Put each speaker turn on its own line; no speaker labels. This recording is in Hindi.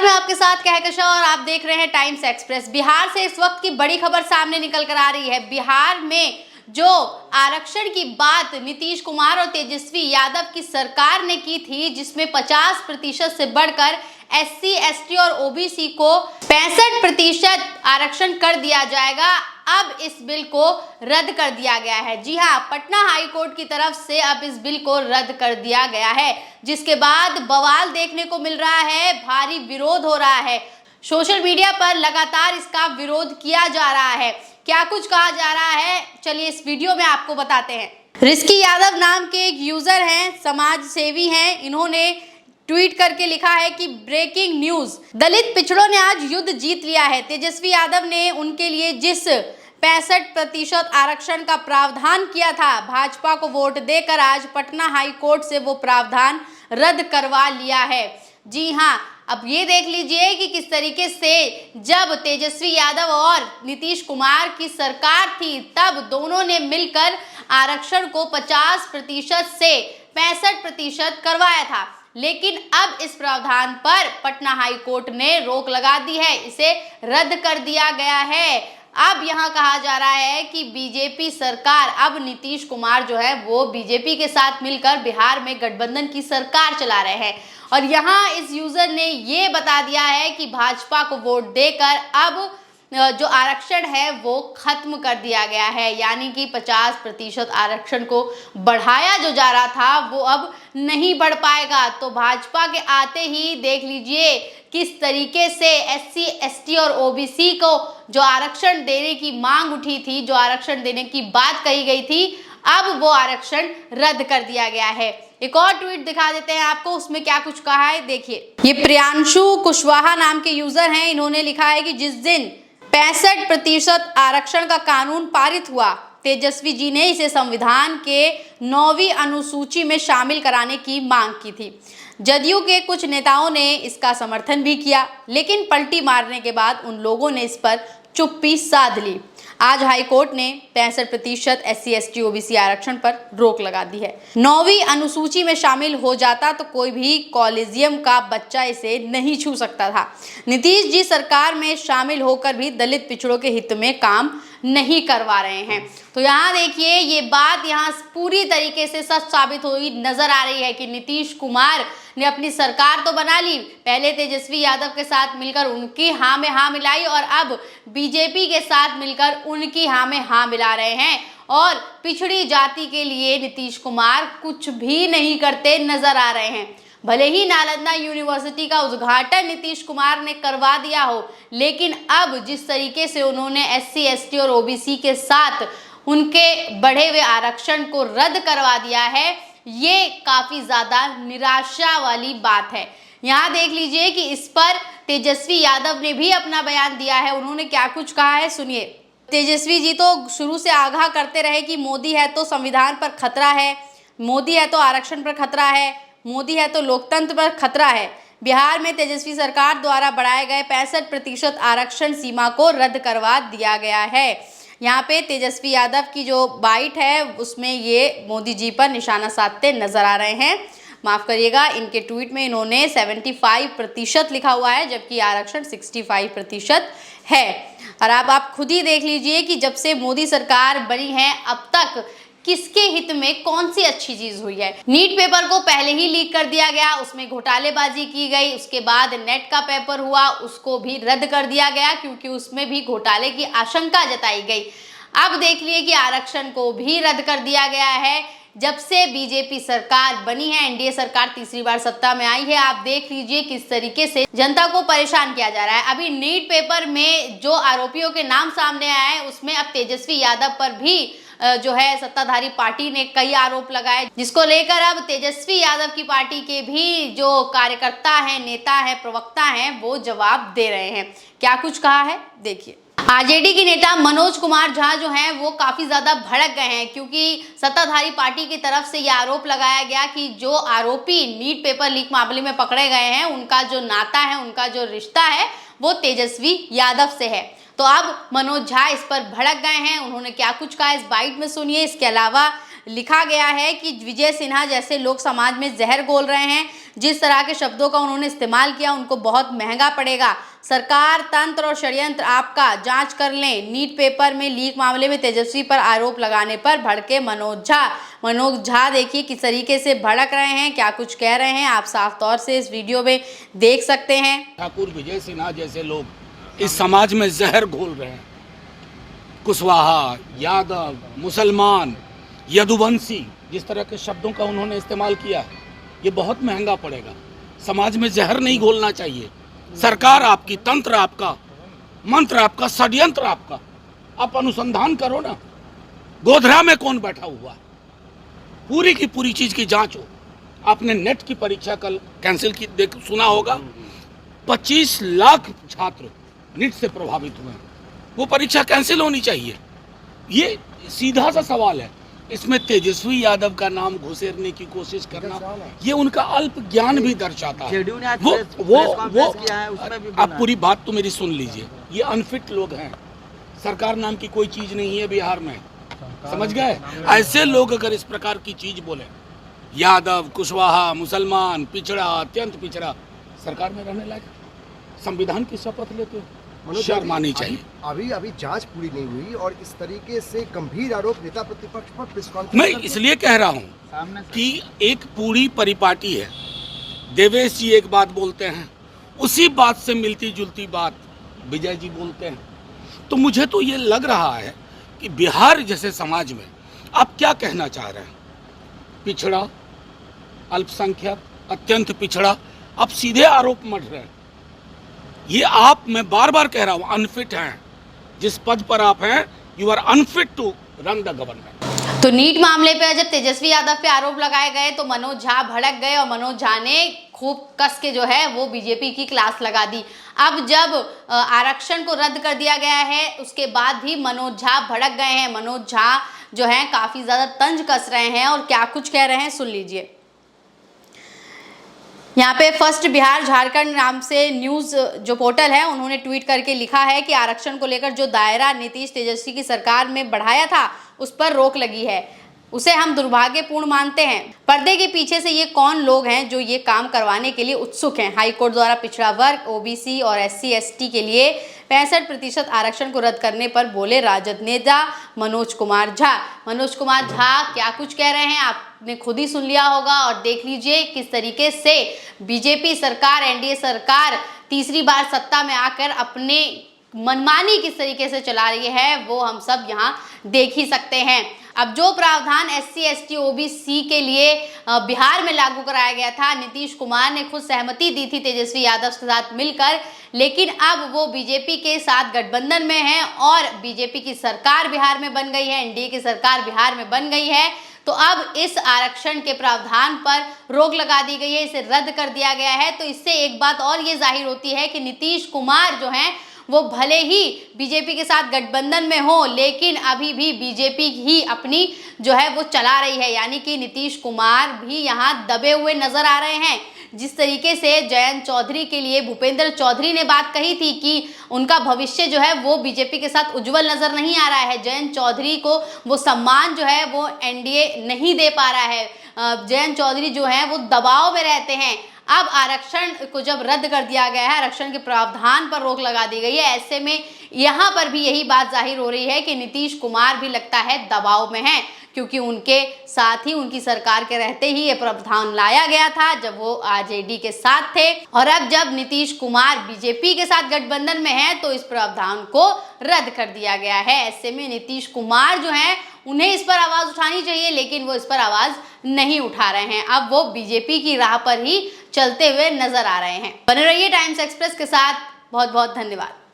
मैं आपके साथ कहकशा और आप देख रहे हैं टाइम्स एक्सप्रेस। बिहार से इस वक्त की बड़ी खबर सामने निकल कर आ रही है। बिहार में जो आरक्षण की बात नीतीश कुमार और तेजस्वी यादव की सरकार ने की थी, जिसमें 50% से बढ़कर SC, ST और OBC को 65% आरक्षण कर दिया जाएगा। अब इस बिल को रद्द कर दिया गया है। जी हां, पटना हाई कोर्ट की तरफ से अब इस बिल को रद्द कर दिया गया है, जिसके बाद बवाल देखने को मिल रहा है, भारी विरोध हो रहा है। सोशल मीडिया पर लगातार इसका विरोध किया जा रहा है। क्या कुछ कहा जा रहा है, चलिए इस वीडियो में आपको बताते हैं। रिस्की यादव नाम के एक यूजर हैं, समाज सेवी हैं। इन्होंने ट्वीट करके लिखा है कि ब्रेकिंग न्यूज, दलित पिछड़ों ने आज युद्ध जीत लिया है। तेजस्वी यादव ने उनके लिए जिस 65% आरक्षण का प्रावधान किया था, भाजपा को वोट देकर आज पटना हाई कोर्ट से वो प्रावधान रद्द करवा लिया है। जी हां, अब ये देख लीजिए कि किस तरीके से जब तेजस्वी यादव और नीतीश कुमार की सरकार थी, तब दोनों ने मिलकर आरक्षण को 50% से 65% करवाया था। लेकिन अब इस प्रावधान पर पटना हाई कोर्ट ने रोक लगा दी है, इसे रद्द कर दिया गया है। अब यहाँ कहा जा रहा है कि बीजेपी सरकार, अब नीतीश कुमार जो है वो बीजेपी के साथ मिलकर बिहार में गठबंधन की सरकार चला रहे हैं। और यहाँ इस यूजर ने ये बता दिया है कि भाजपा को वोट देकर अब जो आरक्षण है वो खत्म कर दिया गया है, यानी कि 50% आरक्षण को बढ़ाया जो जा रहा था वो अब नहीं बढ़ पाएगा। तो भाजपा के आते ही देख लीजिए किस तरीके से SC, ST और OBC को जो आरक्षण देने की मांग उठी थी, जो आरक्षण देने की बात कही गई थी, अब वो आरक्षण रद्द कर दिया गया है। एक और ट्वीट दिखा देते हैं आपको, उसमें क्या कुछ कहा है देखिए। ये प्रियांशु कुशवाहा नाम के यूजर हैं। इन्होंने लिखा है कि जिस दिन 65% आरक्षण का कानून पारित हुआ, तेजस्वी जी ने इसे संविधान के 9वीं अनुसूची में शामिल कराने की मांग की थी। जदयू के कुछ नेताओं ने इसका समर्थन भी किया, लेकिन पलटी मारने के बाद उन लोगों ने इस पर चुप्पी साध ली। आज हाई कोर्ट ने 65% SC, ST, OBC आरक्षण पर रोक लगा दी है। 9वीं अनुसूची में शामिल हो जाता तो कोई भी कॉलेजियम का बच्चा इसे नहीं छू सकता था। नीतीश जी सरकार में शामिल होकर भी दलित पिछड़ों के हित में काम नहीं करवा रहे हैं। तो यहाँ देखिए, ये बात यहाँ पूरी तरीके से सच साबित हुई नजर आ रही है कि नीतीश कुमार ने अपनी सरकार तो बना ली, पहले तेजस्वी यादव के साथ मिलकर उनकी हाँ में हाँ मिलाई और अब बीजेपी के साथ मिलकर उनकी हाँ में हाँ मिला रहे हैं। और पिछड़ी जाति के लिए नीतीश कुमार कुछ भी नहीं करते नजर आ रहे हैं। भले ही नालंदा यूनिवर्सिटी का उद्घाटन नीतीश कुमार ने करवा दिया हो, लेकिन अब जिस तरीके से उन्होंने SC, ST और OBC के साथ उनके बढ़े हुए आरक्षण को रद्द करवा दिया है, ये काफी ज्यादा निराशा वाली बात है। यहाँ देख लीजिए कि इस पर तेजस्वी यादव ने भी अपना बयान दिया है। उन्होंने क्या कुछ कहा है, सुनिए। तेजस्वी जी तो शुरू से आगाह करते रहे कि मोदी है तो संविधान पर खतरा है, मोदी है तो आरक्षण पर खतरा है, मोदी है तो लोकतंत्र पर खतरा है। बिहार में तेजस्वी सरकार द्वारा बढ़ाए गए 65% आरक्षण सीमा को रद्द करवा दिया गया है। यहाँ पे तेजस्वी यादव की जो बाइट है उसमें ये मोदी जी पर निशाना साधते नजर आ रहे हैं। माफ करिएगा, इनके ट्वीट में इन्होंने 75% लिखा हुआ है, जबकि आरक्षण 65% है। और अब आप खुद ही देख लीजिए कि जब से मोदी सरकार बनी है अब तक किसके हित में कौन सी अच्छी चीज हुई है। नीट पेपर को पहले ही लीक कर दिया गया, उसमें घोटालेबाजी की गई। उसके बाद नेट का पेपर हुआ, उसको भी रद्द कर दिया गया क्योंकि उसमें भी घोटाले की आशंका जताई गई। अब देख लिए कि आरक्षण को भी रद्द कर दिया गया है। जब से बीजेपी सरकार बनी है, NDA सरकार तीसरी बार सत्ता में आई है, आप देख लीजिए किस तरीके से जनता को परेशान किया जा रहा है। अभी नीट पेपर में जो आरोपियों के नाम सामने आए हैं, उसमें अब तेजस्वी यादव पर भी जो है सत्ताधारी पार्टी ने कई आरोप लगाए, जिसको लेकर अब तेजस्वी यादव की पार्टी के भी जो कार्यकर्ता हैं, नेता हैं, प्रवक्ता हैं, वो जवाब दे रहे हैं। क्या कुछ कहा है देखिए। आरजेडी के नेता मनोज कुमार झा जो हैं वो काफी ज्यादा भड़क गए हैं, क्योंकि सत्ताधारी पार्टी की तरफ से यह आरोप लगाया गया कि जो आरोपी नीट पेपर लीक मामले में पकड़े गए हैं, उनका जो नाता है, उनका जो रिश्ता है वो तेजस्वी यादव से है। तो अब मनोज झा इस पर भड़क गए हैं। उन्होंने क्या कुछ कहा इस बाइट में सुनिए। इसके अलावा लिखा गया है कि विजय सिन्हा जैसे लोग समाज में जहर घोल रहे हैं, जिस तरह के शब्दों का उन्होंने इस्तेमाल किया उनको बहुत महंगा पड़ेगा। सरकार, तंत्र और षड्यंत्र आपका, जांच कर लें। नीट पेपर में लीक मामले में तेजस्वी पर आरोप लगाने पर भड़के मनोज झा। मनोज झा देखिए किस तरीके से भड़क रहे हैं, क्या कुछ कह रहे हैं, आप साफ तौर से इस वीडियो में देख सकते हैं।
ठाकुर विजय सिन्हा जैसे लोग इस समाज में जहर घोल रहे हैं। कुशवाहा, यादव, मुसलमान, यदुवंशी, जिस तरह के शब्दों का उन्होंने इस्तेमाल किया, ये बहुत महंगा पड़ेगा। समाज में जहर नहीं घोलना चाहिए। सरकार आपकी, तंत्र आपका, मंत्र आपका, षड्यंत्र आपका। आप अनुसंधान करो ना, गोधरा में कौन बैठा हुआ, पूरी की पूरी चीज की जांच हो। आपने नेट की परीक्षा कल कैंसिल की, सुना होगा, 25 लाख छात्र नीट से प्रभावित हुए हैं। वो परीक्षा कैंसिल होनी चाहिए। ये सीधा सा सवाल है। इसमें तेजस्वी यादव का नाम घुसेरने की कोशिश करना, ये उनका अल्प ज्ञान भी दर्शाता है। आप पूरी बात तो मेरी सुन लीजिए। ये अनफिट लोग हैं। सरकार नाम की कोई चीज नहीं है बिहार में, समझ गए? ऐसे लोग अगर इस प्रकार की चीज बोले, यादव, कुशवाहा, मुसलमान, पिछड़ा, अत्यंत पिछड़ा, सरकार में रहने लायक? संविधान की शपथ लेते हो, शर्म आनी चाहिए।
अभी जांच पूरी नहीं हुई और इस तरीके से गंभीर आरोप नेता प्रतिपक्ष पर प्रेस कॉन्फ्रेंस।
मैं इसलिए कह रहा हूं कि एक पूरी परिपाटी है। देवेश जी एक बात बोलते हैं, उसी बात से मिलती जुलती बात विजय जी बोलते हैं। तो मुझे तो ये लग रहा है कि बिहार जैसे समाज में आप क्या कहना चाह रहे हैं? पिछड़ा, अल्पसंख्यक, अत्यंत पिछड़ा, आप सीधे आरोप मढ़ रहे हैं। ये आप, मैं बार बार कह रहा हूं, अनफिट हैं। जिस पद पर आप हैं, you are unfit to run the government.
तो नीट मामले पे जब तेजस्वी यादव पे आरोप लगाए गए तो मनोज झा भड़क गए और मनोज झा ने खूब कस के जो है वो बीजेपी की क्लास लगा दी। अब जब आरक्षण को रद्द कर दिया गया है उसके बाद भी मनोज झा भड़क गए हैं। मनोज झा जो है काफी ज्यादा तंज कस रहे हैं और क्या कुछ कह रहे हैं सुन लीजिए। यहाँ पे फर्स्ट बिहार झारखंड नाम से न्यूज़ जो पोर्टल है उन्होंने ट्वीट करके लिखा है कि आरक्षण को लेकर जो दायरा नीतीश तेजस्वी की सरकार में बढ़ाया था उस पर रोक लगी है, उसे हम दुर्भाग्यपूर्ण मानते हैं। पर्दे के पीछे से ये कौन लोग हैं जो ये काम करवाने के लिए उत्सुक हैं? हाईकोर्ट द्वारा पिछड़ा वर्ग, ओबीसी और SC/ST के लिए 65% आरक्षण को रद्द करने पर बोले राजद नेता मनोज कुमार झा। मनोज कुमार झा क्या कुछ कह रहे हैं आपने खुद ही सुन लिया होगा और देख लीजिए किस तरीके से बीजेपी सरकार, NDA सरकार तीसरी बार सत्ता में आकर अपने मनमानी किस तरीके से चला रही है वो हम सब यहाँ देख ही सकते हैं। अब जो प्रावधान SC/ST OBC के लिए बिहार में लागू कराया गया था, नीतीश कुमार ने खुद सहमति दी थी तेजस्वी यादव के साथ मिलकर, लेकिन अब वो बीजेपी के साथ गठबंधन में है और बीजेपी की सरकार बिहार में बन गई है, NDA की सरकार बिहार में बन गई है। तो अब इस आरक्षण के प्रावधान पर रोक लगा दी गई है, इसे रद्द कर दिया गया है। तो इससे एक बात और ये जाहिर होती है कि नीतीश कुमार जो हैं वो भले ही बीजेपी के साथ गठबंधन में हो लेकिन अभी भी बीजेपी ही अपनी जो है वो चला रही है, यानी कि नीतीश कुमार भी यहाँ दबे हुए नजर आ रहे हैं। जिस तरीके से जयंत चौधरी के लिए भूपेंद्र चौधरी ने बात कही थी कि उनका भविष्य जो है वो बीजेपी के साथ उज्जवल नजर नहीं आ रहा है, जयंत चौधरी को वो सम्मान जो है वो NDA नहीं दे पा रहा है, जयंत चौधरी जो है वो दबाव में रहते हैं। अब आरक्षण को जब रद्द कर दिया गया है, आरक्षण के प्रावधान पर रोक लगा दी गई है, ऐसे में यहाँ पर भी यही बात जाहिर हो रही है कि नीतीश कुमार भी लगता है दबाव में है, क्योंकि उनके साथ ही उनकी सरकार के रहते ही ये प्रावधान लाया गया था जब वो RJD के साथ थे, और अब जब नीतीश कुमार बीजेपी के साथ गठबंधन में है तो इस प्रावधान को रद्द कर दिया गया है। ऐसे में नीतीश कुमार जो है उन्हें इस पर आवाज उठानी चाहिए लेकिन वो इस पर आवाज नहीं उठा रहे हैं। अब वो बीजेपी की राह पर ही चलते हुए नजर आ रहे हैं। बने रहिए टाइम्स एक्सप्रेस के साथ। बहुत बहुत धन्यवाद।